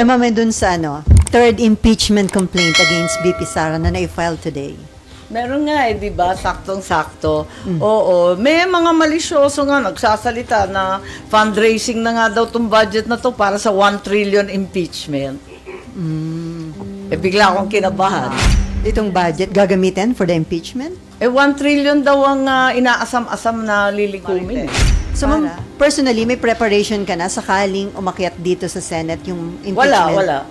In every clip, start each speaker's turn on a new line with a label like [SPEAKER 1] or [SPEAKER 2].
[SPEAKER 1] Ma'am, dun sa third impeachment complaint against BP Sara na na-file today.
[SPEAKER 2] Meron nga di ba? Saktong-sakto. Oo. May mga malisyoso nga nagsasalita na fundraising na nga daw tong budget na to para sa 1 trillion impeachment. Bigla akong kinabahan.
[SPEAKER 1] Itong budget gagamitin for the impeachment?
[SPEAKER 2] 1 trillion daw ang inaasam-asam na lilikumin.
[SPEAKER 1] So, ma'am, personally, may preparation ka na sakaling umakyat dito sa Senate yung impeachment?
[SPEAKER 2] Wala.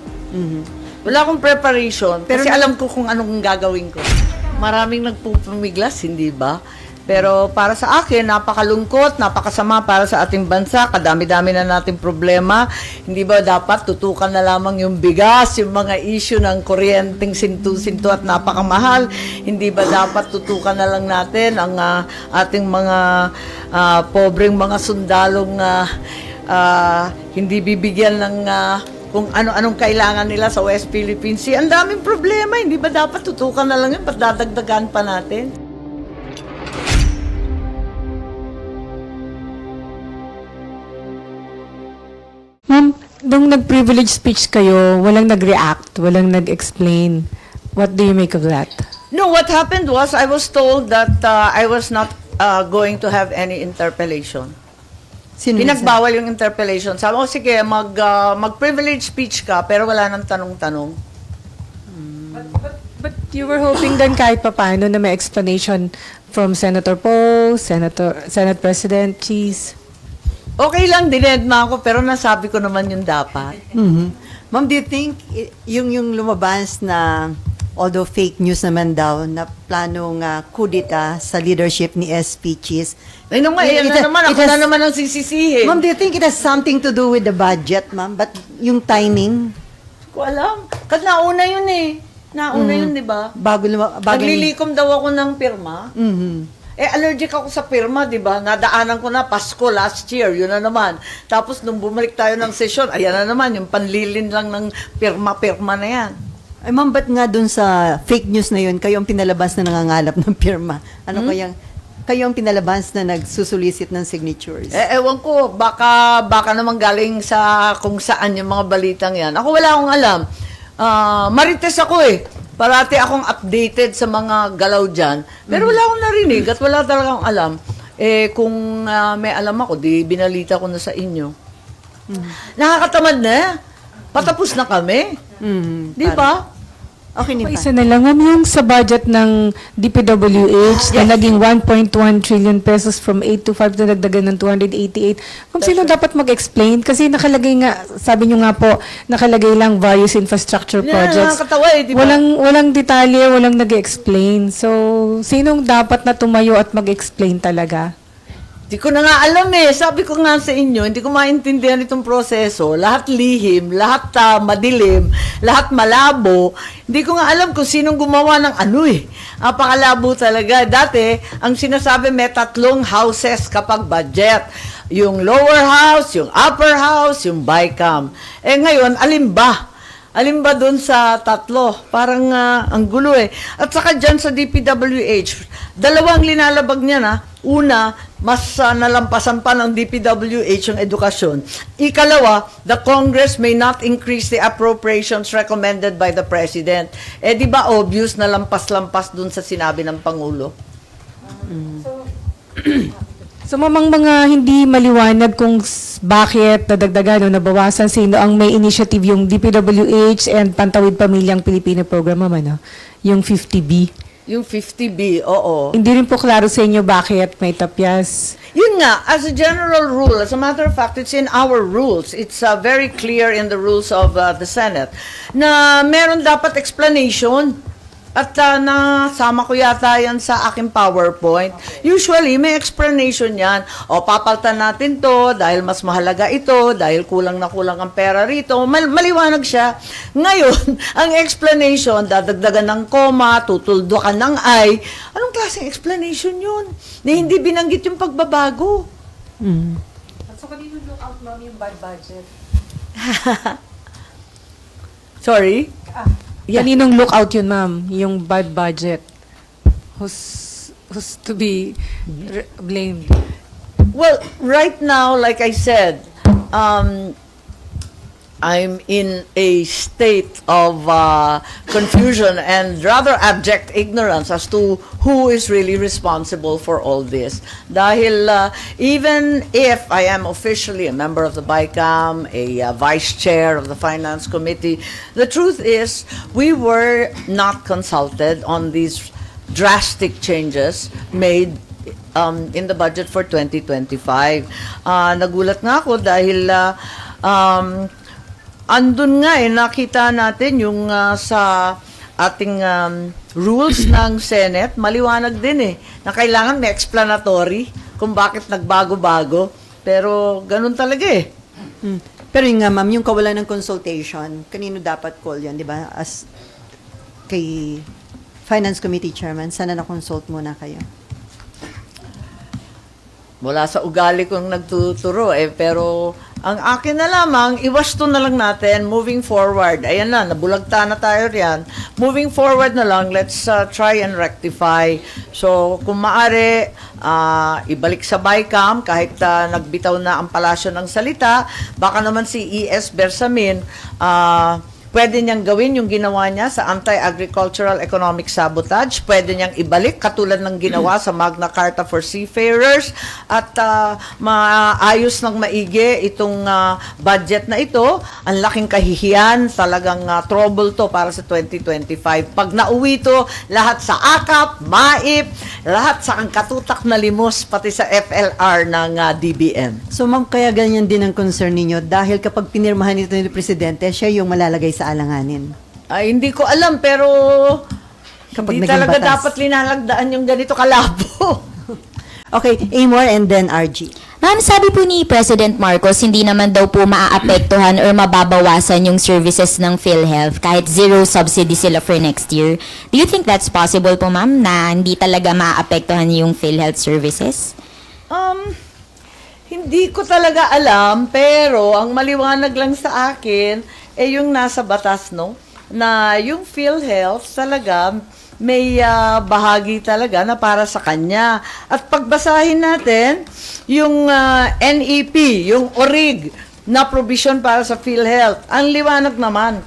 [SPEAKER 2] Wala akong preparation
[SPEAKER 1] Pero
[SPEAKER 2] kasi alam ko kung anong gagawin ko. Maraming nagpupumiglas, hindi ba? Pero para sa akin, napakalungkot, napakasama para sa ating bansa. Kadami-dami na nating problema. Hindi ba dapat tutukan na lamang yung bigas, yung mga issue ng kuryenteng sintu-sintu at napakamahal? Hindi ba dapat tutukan na lang natin ang ating mga pobreng mga sundalong hindi bibigyan ng kung ano-anong kailangan nila sa West Philippine Sea? Ang daming problema. Hindi ba dapat tutukan na lang yun? Ba't dadagdagan pa natin?
[SPEAKER 3] Ma'am, nung nag-privilege speech kayo, walang nag-react, walang nag-explain. What do you make of that?
[SPEAKER 2] No, what happened was I was told that I was not going to have any interpellation.
[SPEAKER 1] Sino
[SPEAKER 2] Pinagbawal yung interpellation. Sabi ko, sige, mag-privilege speech ka, pero wala nang tanong-tanong.
[SPEAKER 3] But you were hoping then kahit papaano na may explanation from Senator Poe, Senate President Cheese.
[SPEAKER 2] Okay lang, dinedma ako, pero nasabi ko naman yung dapat.
[SPEAKER 1] Ma'am, do you think yung lumabas na although fake news naman daw na planong kudita sa leadership ni SP Cheese?
[SPEAKER 2] Ay naman, ako na naman ang sisisihin.
[SPEAKER 1] Ma'am, do you think it has something to do with the budget, ma'am? But yung timing?
[SPEAKER 2] Hindi ko alam. Kasi nauna yun eh. Nauna yun, di ba? Naglilikom daw ako ng pirma. Allergic ako sa pirma, di ba? Nadaanan ko na Pasko last year, yun na naman. Tapos nung bumalik tayo ng sesyon, ayan na naman, yung panlilin lang ng pirma-pirma na yan.
[SPEAKER 1] Ay, ma'am, ba't nga dun sa fake news na yun, kayo ang pinalabas na nangangalap ng pirma? Kayo ang pinalabas na nagsusulisit ng signatures?
[SPEAKER 2] Ewan ko, baka naman galing sa kung saan yung mga balitang yan. Ako wala akong alam. Marites ako eh. Parati akong updated sa mga galaw dyan. Pero wala akong narinig at wala talagang alam. Kung may alam ako, di binalita ko na sa inyo. Nakakatamad na. Patapos na kami. Di ba?
[SPEAKER 1] Okay, ni
[SPEAKER 3] Isa na lang, ma'am, yung sa budget ng DPWH na naging 1.1 trillion pesos from 8 to 5 na dagdagan ng 288. Kung sino dapat mag-explain? Kasi nakalagay nga, sabi nyo nga po, nakalagay lang various infrastructure projects.
[SPEAKER 2] Nakakatawa eh, di ba?
[SPEAKER 3] Walang detalye, walang nag-explain. So, sinong dapat na tumayo at mag-explain talaga?
[SPEAKER 2] Hindi ko na nga alam eh. Sabi ko nga sa inyo, hindi ko maintindihan itong proseso. Lahat lihim, lahat madilim, lahat malabo. Hindi ko nga alam kung sinong gumawa ng ano eh. Napakalabo talaga. Dati, ang sinasabi may 3 houses kapag budget. Yung lower house, yung upper house, yung BICAM. Ngayon, alin ba? Alin ba dun sa 3? Parang ang gulo eh. At saka dyan sa DPWH, 2 linalabag niya na. Una, mas nalampasan pa ng DPWH yung edukasyon. Ikalawa, the Congress may not increase the appropriations recommended by the President. Di ba obvious na lampas-lampas dun sa sinabi ng Pangulo?
[SPEAKER 3] So, mamang mga hindi maliwanag kung bakit nadagdagan o nabawasan, sino ang may initiative, yung DPWH and Pantawid Pamilyang Pilipino Program, ma'am, yung 50B.
[SPEAKER 2] Yung 50B, oo.
[SPEAKER 3] Hindi rin po klaro sa inyo bakit may tapyas.
[SPEAKER 2] Yun nga, as a general rule, as a matter of fact, it's in our rules. It's very clear in the rules of the Senate na meron dapat explanation. At nasama ko yata yan sa aking PowerPoint. Usually, may explanation yan. O, papaltan natin to dahil mas mahalaga ito, dahil kulang na kulang ang pera rito. Maliwanag siya. Ngayon, ang explanation, dadagdagan ng comma, tutuldukan ng I. Anong klaseng explanation yun? Na hindi binanggit yung pagbabago.
[SPEAKER 3] So, kanino look out, ma'am, yung bad budget?
[SPEAKER 2] Sorry?
[SPEAKER 3] Yeah. Kaninong lookout yun, ma'am? Yung bad budget? Who's to be blamed?
[SPEAKER 2] Well, right now, like I said, I'm in a state of confusion and rather abject ignorance as to who is really responsible for all this. Dahil even if I am officially a member of the BICAM, a vice chair of the Finance Committee, the truth is we were not consulted on these drastic changes made in the budget for 2025. Nagulat nga ako dahil andun nga nakita natin yung sa ating rules ng Senate, maliwanag din na kailangan may explanatory kung bakit nagbago-bago. Pero ganun talaga
[SPEAKER 1] Pero yung nga, ma'am, yung kawalan ng consultation, kanino dapat call yan, di ba? As kay Finance Committee Chairman, sana na-consult muna kayo?
[SPEAKER 2] Wala sa ugali kong nagtuturo pero ang akin na lamang, iwasto na lang natin moving forward. Ayan na, nabulagta na tayo riyan. Moving forward na lang, let's try and rectify. So, kung maaari, ibalik sa BICAM kahit nagbitaw na ang palasyo ng salita, baka naman si E.S. Bersamin, pwede niyang gawin yung ginawa niya sa anti-agricultural economic sabotage. Pwede niyang ibalik katulad ng ginawa sa Magna Carta for Seafarers at maayos ng maigi itong budget na ito. Ang laking kahihiyan, talagang trouble to para sa 2025. Pag nauwi to, lahat sa AKAP, MAIP, lahat sa katutak na limos, pati sa FLR ng DBM.
[SPEAKER 1] So, ma'am, kaya ganyan din ang concern ninyo dahil kapag pinirmahan nito ni Presidente, siya yung malalagay sa alanganin.
[SPEAKER 2] Ay, hindi ko alam, pero
[SPEAKER 1] Kapag
[SPEAKER 2] hindi
[SPEAKER 1] naging
[SPEAKER 2] talaga
[SPEAKER 1] batas.
[SPEAKER 2] dapat linalagdaan yung ganito kalabo.
[SPEAKER 1] Okay, Amor and then RG.
[SPEAKER 4] Ma'am, sabi po ni President Marcos, hindi naman daw po maaapektuhan or mababawasan yung services ng PhilHealth kahit zero subsidy sila for next year. Do you think that's possible po, ma'am, na hindi talaga maaapektuhan yung PhilHealth services?
[SPEAKER 2] Hindi ko talaga alam, pero ang maliwanag lang sa akin, yung nasa batas, no? Na yung PhilHealth talaga may bahagi talaga na para sa kanya. At pagbasahin natin, yung NEP, yung ORIG na provision para sa PhilHealth, ang liwanag naman,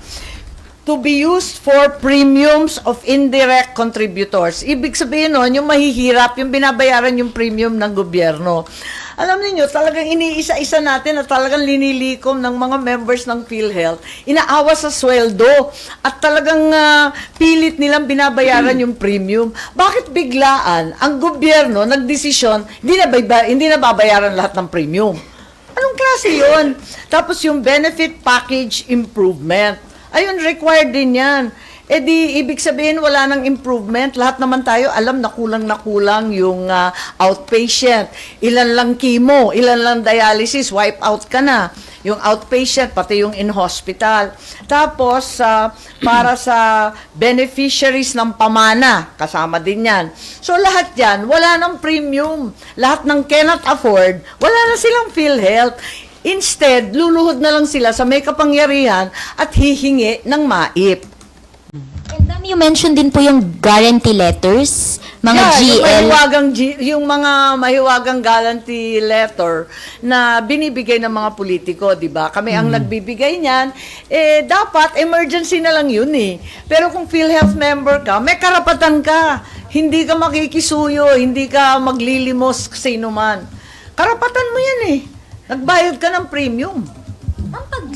[SPEAKER 2] to be used for premiums of indirect contributors. Ibig sabihin nun, yung mahihirap, yung binabayaran yung premium ng gobyerno. Alam niyo, talagang iniisa-isa natin na talagang linilikom ng mga members ng PhilHealth, inaawa sa sweldo at talagang pilit nilang binabayaran yung premium. Bakit biglaan ang gobyerno nagdesisyon, hindi na babayaran lahat ng premium? Anong klase yun? Tapos yung benefit package improvement, ayun, required din yan. Di, ibig sabihin, wala nang improvement. Lahat naman tayo, alam na kulang yung outpatient. Ilan lang chemo, ilan lang dialysis, wipe out ka na. Yung outpatient, pati yung in-hospital. Tapos, para sa beneficiaries ng pamana, kasama din yan. So, lahat yan, wala nang premium. Lahat ng cannot afford, wala na silang PhilHealth. Instead, luluhod na lang sila sa may kapangyarihan at hihingi ng MAIP.
[SPEAKER 4] And ma'am, you mentioned din po yung guarantee letters, mga GL.
[SPEAKER 2] Yung mga mahiwagang guarantee letter na binibigay ng mga politiko, di ba? Kami ang nagbibigay niyan, dapat emergency na lang yun Pero kung PhilHealth member ka, may karapatan ka. Hindi ka makikisuyo, hindi ka maglilimos sino man. Karapatan mo yan Nagbayad ka ng premium.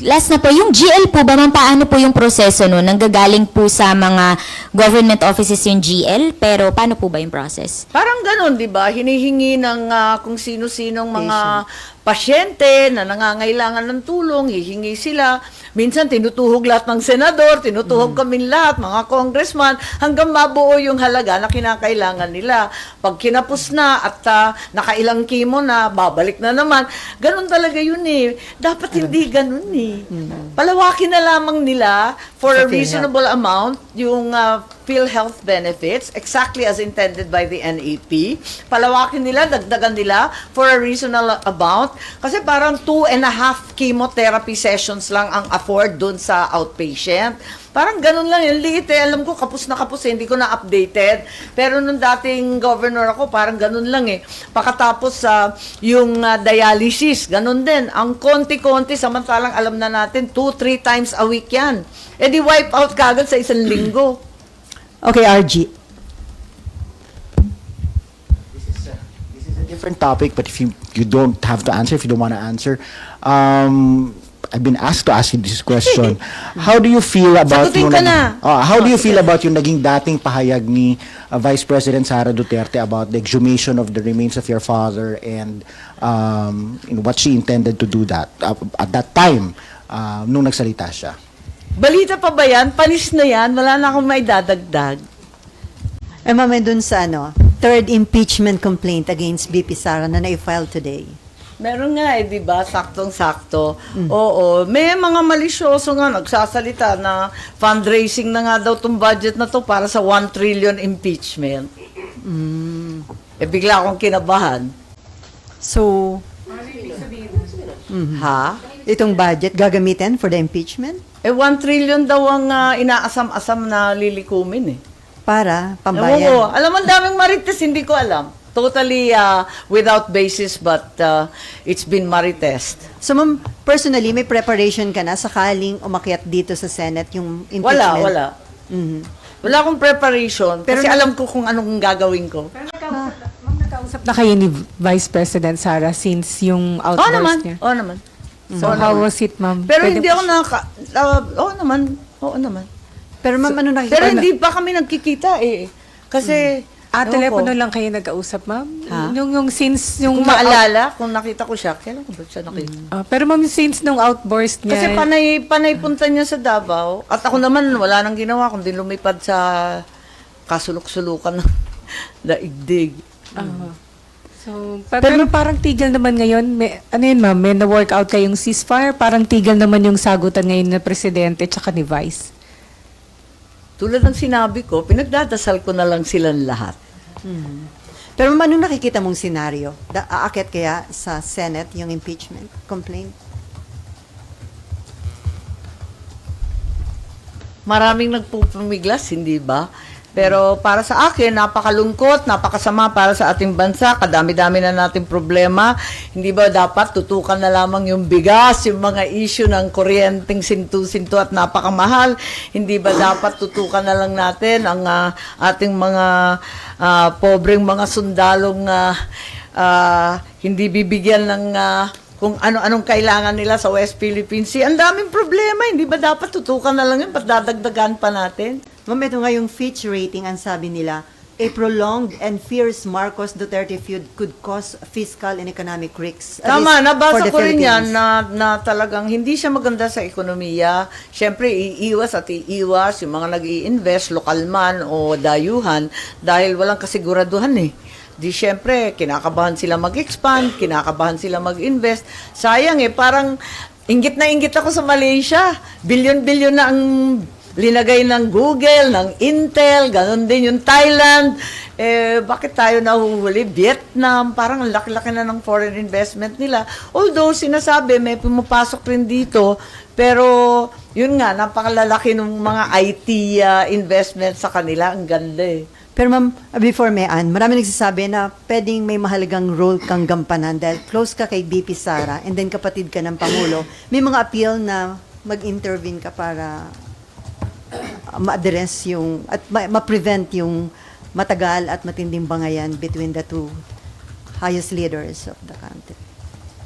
[SPEAKER 4] Last na po, yung GL po ba, ma'am, paano po yung proseso nun? Nanggagaling po sa mga government offices yung GL, pero paano po ba yung process?
[SPEAKER 2] Parang ganun, di ba? Hinihingi ng kung sino-sinong mga pasyente na nangangailangan ng tulong, hihingi sila. Minsan, tinutuhog lahat ng senador, tinutuhog kami lahat, mga congressman, hanggang mabuo yung halaga na kinakailangan nila. Pag kinapos na at nakailang chemo na, babalik na naman. Ganun talaga yun Dapat hindi ganun Palawakin na lamang nila for
[SPEAKER 1] Sa
[SPEAKER 2] a reasonable amount yung PhilHealth benefits exactly as intended by the NAP. Palawakin nila, dagdagan nila for a reasonable amount. Kasi parang 2.5 chemotherapy sessions lang ang afford dun sa outpatient. Parang ganun lang yung liit eh. Alam ko, kapos na kapos eh. Hindi ko na updated. Pero nung dating governor ako, parang ganun lang eh. Pakatapos sa yung dialysis, ganun din. Ang konti-konti, samantalang alam na natin, 2-3 times a week yan. Eh di wipe out kagad sa isang linggo.
[SPEAKER 1] Okay, RG.
[SPEAKER 5] This is a different topic, but if you don't have to answer, if you don't want to answer, I've been asked to ask you this question. How do you feel about
[SPEAKER 2] Sagutin ka na.
[SPEAKER 5] how do you feel about yung naging dating pahayag ni Vice President Sara Duterte about the exhumation of the remains of your father and what she intended to do that at that time nung nagsalita siya?
[SPEAKER 2] Balita pa ba yan? Panis na yan. Wala na akong may dadagdag.
[SPEAKER 1] Eh, ma'am, dun sa third impeachment complaint against BP Sara na na-file today.
[SPEAKER 2] Meron nga di ba? Saktong-sakto. Oo. May mga malisyoso nga nagsasalita na fundraising na nga daw tong budget na to para sa 1 trillion impeachment. Eh, bigla akong kinabahan.
[SPEAKER 1] So,
[SPEAKER 2] Ha?
[SPEAKER 1] itong budget gagamitin for the impeachment?
[SPEAKER 2] Eh, 1 trillion daw ang inaasam-asam na lilikumin eh.
[SPEAKER 1] Para
[SPEAKER 2] Ewan ko.
[SPEAKER 1] pambayan.
[SPEAKER 2] Alam mo, ang daming marites, hindi ko alam. Totally without basis, but it's been maritest.
[SPEAKER 1] So, ma'am, personally, may preparation ka na sakaling umakyat dito sa Senate yung impeachment?
[SPEAKER 2] Wala.
[SPEAKER 1] Mhm.
[SPEAKER 2] Wala akong preparation,
[SPEAKER 1] Pero
[SPEAKER 2] kasi alam ko kung anong gagawin ko.
[SPEAKER 3] Nakausap na kayo ni Vice President Sara since yung
[SPEAKER 2] Oo
[SPEAKER 3] outburst
[SPEAKER 2] naman.
[SPEAKER 3] niya.
[SPEAKER 2] Oo naman.
[SPEAKER 3] So, how was it, ma'am?
[SPEAKER 2] Pero
[SPEAKER 3] Pwede-
[SPEAKER 2] hindi ako oo naman. Oo naman.
[SPEAKER 1] Pero ma'am, ano nakikita?
[SPEAKER 2] Pero hindi pa kami nagkikita eh. Kasi, ewan
[SPEAKER 3] telepono
[SPEAKER 2] ko.
[SPEAKER 3] lang kayo nag-kausap, ma'am?
[SPEAKER 2] Ha?
[SPEAKER 3] Yung since, yung...
[SPEAKER 2] Kung maalala, kung nakita ko siya, kailan ko ba siya nakita?
[SPEAKER 3] Pero ma'am, since nung outburst niya...
[SPEAKER 2] Kasi panay punta niya sa Davao. At ako naman, wala nang ginawa kundi lumipad sa kasulok-sulukan ng daigdig.
[SPEAKER 3] So, pero parang tigil naman ngayon, may, ano yun ma'am, may na-workout kayong ceasefire, parang tigil naman yung sagutan ngayon ng Presidente tsaka ni Vice.
[SPEAKER 2] Tulad ng sinabi ko, pinagdadasal ko na lang silang lahat.
[SPEAKER 1] Pero ma'am, anong nakikita mong senaryo? Aakyat kaya sa Senate yung impeachment complaint?
[SPEAKER 2] Maraming nagpupumiglas, hindi ba? Pero para sa akin, napakalungkot, napakasama para sa ating bansa. Kadami-dami na nating problema. Hindi ba dapat tutukan na lamang yung bigas, yung mga issue ng kuryenteng sintu-sintu at napakamahal? Hindi ba dapat tutukan na lang natin ang ating mga pobreng mga sundalong hindi bibigyan ng kung ano-anong kailangan nila sa West Philippine Sea? Ang daming problema. Hindi ba dapat tutukan na lang yun? Ba't dadagdagan pa natin?
[SPEAKER 1] Ma'am, ito nga yung Fitch rating, ang sabi nila, a prolonged and fierce Marcos Duterte feud could cause fiscal and economic risks.
[SPEAKER 2] Tama,
[SPEAKER 1] for
[SPEAKER 2] nabasa
[SPEAKER 1] the
[SPEAKER 2] ko rin yan
[SPEAKER 1] Philippines.
[SPEAKER 2] na talagang hindi siya maganda sa ekonomiya. Siyempre, iiwas yung mga nag-i-invest, lokal man o dayuhan, dahil walang kasiguraduhan eh. Di siyempre, kinakabahan sila mag-expand, kinakabahan sila mag-invest. Sayang eh, parang inggit na inggit ako sa Malaysia. Bilyon-bilyon na ang linagay ng Google, ng Intel, ganun din yung Thailand. Eh, bakit tayo nahuhuli? Vietnam, parang ang laki-laki na ng foreign investment nila. Although, sinasabi, may pumapasok rin dito, pero yun nga, napakalalaki ng mga IT investment sa kanila. Ang ganda eh.
[SPEAKER 1] Pero ma'am, before may marami nagsasabi na pwedeng may mahalagang role kang gampanan dahil close ka kay BP Sara and then kapatid ka ng Pangulo. May mga appeal na mag-intervene ka para ma-address yung, at ma-prevent yung matagal at matinding bangayan between the two highest leaders of the country.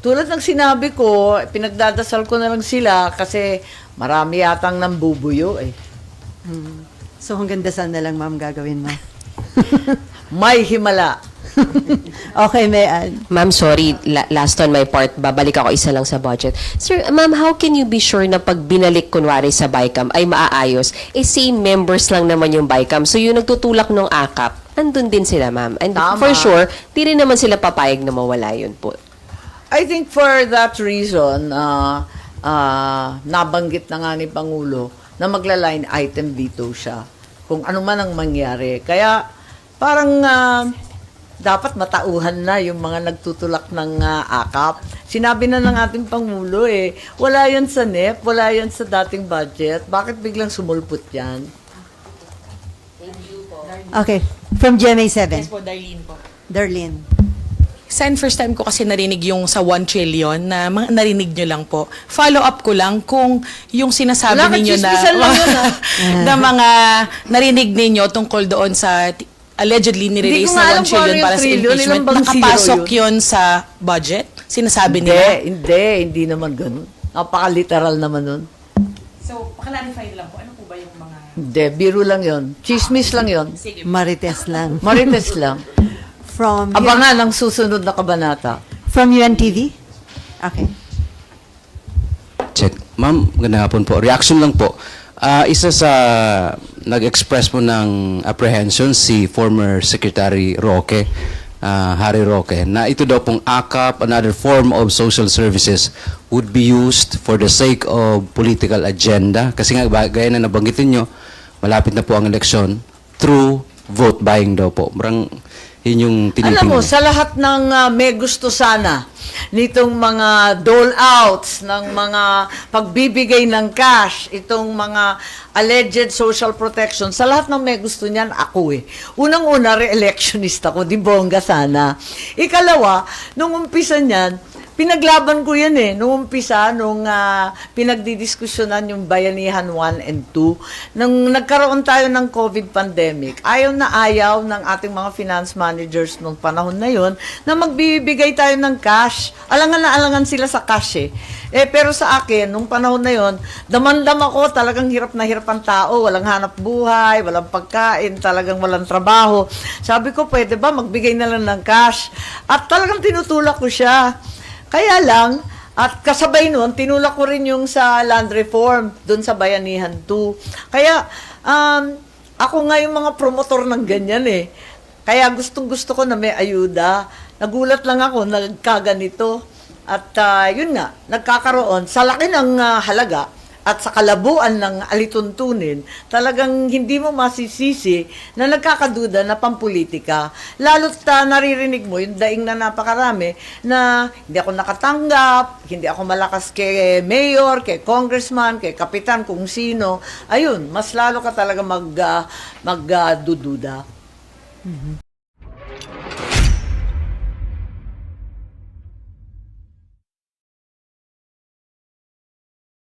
[SPEAKER 2] Tulad ng sinabi ko, pinagdadasal ko na lang sila kasi marami yatang nambubuyo eh.
[SPEAKER 1] So hanggang dasal na lang ma'am gagawin mo.
[SPEAKER 2] May himala.
[SPEAKER 1] Okay, Mayan.
[SPEAKER 6] Ma'am, sorry, last on my part, babalik ako isa lang sa budget. Sir, ma'am, how can you be sure na pag binalik kunwari sa BICAM ay maaayos? Eh, same members lang naman yung BICAM. So, yung nagtutulak ng AKAP, andun din sila, ma'am. And
[SPEAKER 2] Tama.
[SPEAKER 6] for sure, di rin naman sila papayag na mawala yun po.
[SPEAKER 2] I think for that reason, nabanggit na nga ni Pangulo na magla-line item veto siya kung ano man ang mangyari. Kaya parang dapat matauhan na yung mga nagtutulak ng akap. Sinabi na ng ating Pangulo wala yan sa NEP, wala yan sa dating budget. Bakit biglang sumulpot yan?
[SPEAKER 1] Okay. From GMA7.
[SPEAKER 7] Yes po, Darlene po.
[SPEAKER 1] Darlene.
[SPEAKER 7] Sen, first time ko kasi narinig yung sa 1 trillion na narinig nyo lang po. Follow up ko lang kung yung sinasabi
[SPEAKER 2] Wala,
[SPEAKER 7] ninyo na,
[SPEAKER 2] katsismisan lang yun,
[SPEAKER 7] na mga narinig ninyo tungkol doon sa allegedly
[SPEAKER 2] Hindi
[SPEAKER 7] nirelease
[SPEAKER 2] ko nga
[SPEAKER 7] na
[SPEAKER 2] alam
[SPEAKER 7] 1 trillion
[SPEAKER 2] kung ano
[SPEAKER 7] para
[SPEAKER 2] yung
[SPEAKER 7] sa
[SPEAKER 2] trillion,
[SPEAKER 7] impeachment.
[SPEAKER 2] ilang bang
[SPEAKER 7] Nakapasok
[SPEAKER 2] zero
[SPEAKER 7] yun sa budget? Sinasabi nila?
[SPEAKER 2] Hindi naman ganun. Napaka-literal naman nun.
[SPEAKER 7] So, paklarify lang po, ano po ba yung mga...
[SPEAKER 2] Hindi, biro lang yon. Chismis lang yon.
[SPEAKER 7] Sige.
[SPEAKER 1] Marites lang.
[SPEAKER 2] Marites lang.
[SPEAKER 1] From
[SPEAKER 2] Abangan ang susunod na kabanata.
[SPEAKER 1] from UNTV? Okay.
[SPEAKER 8] Check. Ma'am, magandang hapon po. Reaction lang po. Isa sa nag-express po ng apprehension si former Secretary Roque, Harry Roque, na ito daw pong AKAP, another form of social services, would be used for the sake of political agenda. Kasi nga, gaya na nabanggitin nyo, malapit na po ang eleksyon, through vote buying daw po. Marang yun yung tinitingnan.
[SPEAKER 2] Alam mo, sa lahat ng may gusto sana nitong mga dole-outs, ng mga pagbibigay ng cash, itong mga alleged social protection, sa lahat ng may gusto niyan, ako Unang-una, re-electionist ako, di bongga sana. Ikalawa, nung umpisa niyan, pinaglaban ko yan nung umpisa, nung pinagdidiskusyonan yung Bayanihan 1 and 2. Nung nagkaroon tayo ng COVID pandemic, ayaw na ayaw ng ating mga finance managers nung panahon na yon na magbibigay tayo ng cash. Alangan na alangan sila sa cash pero sa akin, nung panahon na yon, damandam ako, talagang hirap na hirap ang tao, walang hanap buhay, walang pagkain, talagang walang trabaho. Sabi ko, pwede ba magbigay na lang ng cash? At talagang tinutulak ko siya. Kaya lang, at kasabay nun, tinulak ko rin yung sa land reform, dun sa Bayanihan 2. Kaya, ako nga yung mga promotor ng ganyan Kaya gustong-gusto ko na may ayuda. Nagulat lang ako, nagkaganito. At yun nga, nagkakaroon, sa laki ng halaga, at sa kalabuan ng alituntunin, talagang hindi mo masisisi na nagkakaduda na pampolitika. Lalo't naririnig mo yung daing na napakarami na hindi ako nakatanggap, hindi ako malakas kay mayor, kay congressman, kay kapitan, kung sino. Ayun, mas lalo ka talaga magdududa.